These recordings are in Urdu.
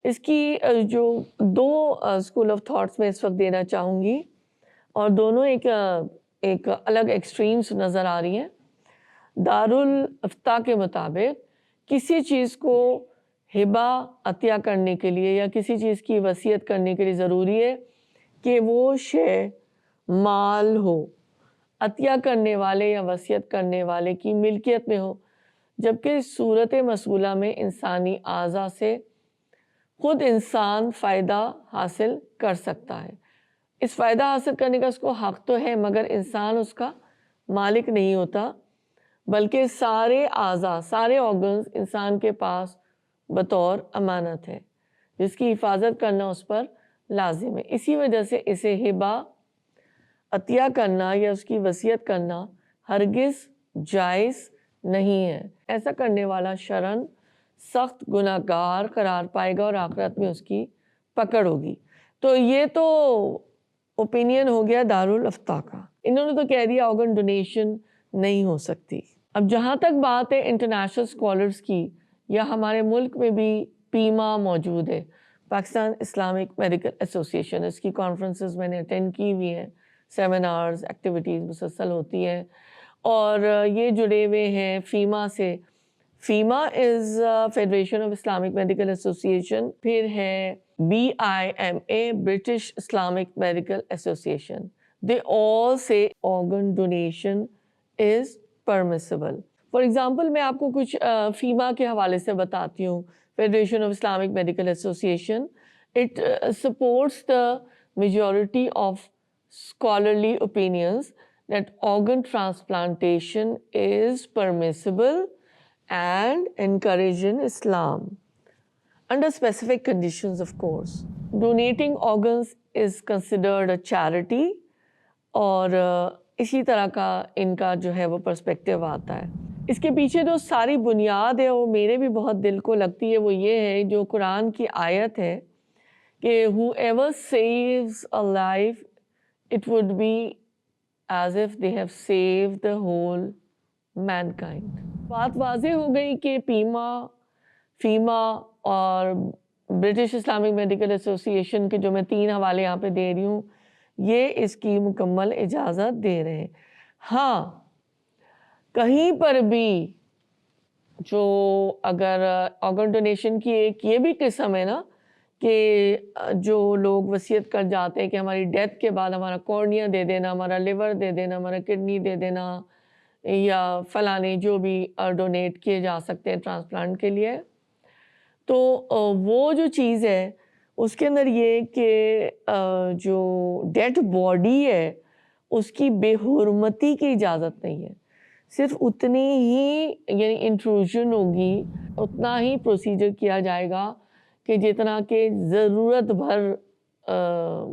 اس کی جو دو اسکول آف تھاٹس میں اس وقت دینا چاہوں گی، اور دونوں ایک الگ ایکسٹریمز نظر آ رہی ہیں۔ دارالفتاء کے مطابق کسی چیز کو ہبہ عطیہ کرنے کے لیے یا کسی چیز کی وصیت کرنے کے لیے ضروری ہے کہ وہ شے مال ہو، عطیہ کرنے والے یا وصیت کرنے والے کی ملکیت میں ہو، جبکہ صورت مسئولہ میں انسانی اعضاء سے خود انسان فائدہ حاصل کر سکتا ہے۔ اس فائدہ حاصل کرنے کا اس کو حق تو ہے، مگر انسان اس کا مالک نہیں ہوتا، بلکہ سارے اعضاء، سارے آرگنز انسان کے پاس بطور امانت ہے، جس کی حفاظت کرنا اس پر لازم ہے۔ اسی وجہ سے اسے ہبہ عطیہ کرنا یا اس کی وصیت کرنا ہرگز جائز نہیں ہے۔ ایسا کرنے والا شرعاً سخت گناہ گار قرار پائے گا اور آخرت میں اس کی پکڑ ہوگی۔ تو یہ تو اوپینین ہو گیا دارالفتاء کا۔ انہوں نے تو کہہ دیا آرگن ڈونیشن نہیں ہو سکتی۔ اب جہاں تک بات ہے انٹرنیشنل اسکالرس کی، یا ہمارے ملک میں بھی پیما موجود ہے، پاکستان اسلامک میڈیکل ایسوسیشن، اس کی کانفرنسز میں نے اٹینڈ کی ہوئی ہیں، سیمینارز، ایکٹیویٹیز مسلسل ہوتی ہیں، اور یہ جڑے ہوئے ہیں فیما سے۔ FIMA is federation of Islamic medical association, پھر ہے BIMA British Islamic medical association. They all say organ donation is permissible. For example میں آپ کو کچھ فیما کے حوالے سے بتاتی ہوں۔ Federation of Islamic medical association it supports the majority of scholarly opinions that organ transplantation is permissible and encouraged in Islam under specific conditions, of course. Donating organs is considered a charity، اور اسی طرح کا ان کا جو ہے وہ پرسپیکٹیو آتا ہے۔ اس کے پیچھے جو ساری بنیاد ہے وہ میرے بھی بہت دل کو لگتی ہے، وہ یہ ہے جو قرآن کی آیت ہے کہ whoever saves a life it would be as if they have saved the whole mankind۔ بات واضح ہو گئی کہ فیما اور برٹش اسلامک میڈیکل ایسوسیشن کے جو میں 3 حوالے یہاں پہ دے رہی ہوں، یہ اس کی مکمل اجازت دے رہے ہیں۔ ہاں، کہیں پر بھی جو اگر آرگن ڈونیشن کی ایک یہ بھی قسم ہے نا کہ جو لوگ وصیت کر جاتے ہیں کہ ہماری ڈیتھ کے بعد ہمارا کورنیا دے دینا، ہمارا لیور دے دینا، ہمارا کڈنی دے دینا، یا فلانے جو بھی ڈونیٹ کیے جا سکتے ہیں ٹرانسپلانٹ کے لیے، تو وہ جو چیز ہے اس کے اندر یہ کہ جو ڈیڈ باڈی ہے اس کی بے حرمتی کی اجازت نہیں ہے۔ صرف اتنی ہی یعنی انٹروژن ہوگی، اتنا ہی پروسیجر کیا جائے گا کہ جتنا کہ ضرورت بھر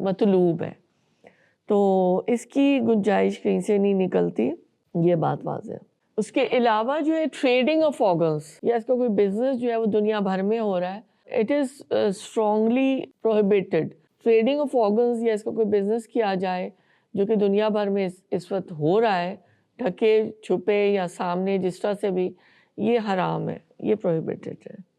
مطلوب ہے، تو اس کی گنجائش کہیں سے نہیں نکلتی، یہ بات واضح ہے۔ اس کے علاوہ جو ہے ٹریڈنگ آف آرگنس یا اس کا کوئی بزنس جو ہے وہ دنیا بھر میں ہو رہا ہے، it is strongly prohibited. Trading of organs یا اس کا کوئی بزنس کیا جائے جو کہ دنیا بھر میں اس وقت ہو رہا ہے، ڈھکے چھپے یا سامنے جس طرح سے بھی، یہ حرام ہے، یہ پروہیبٹڈ ہے۔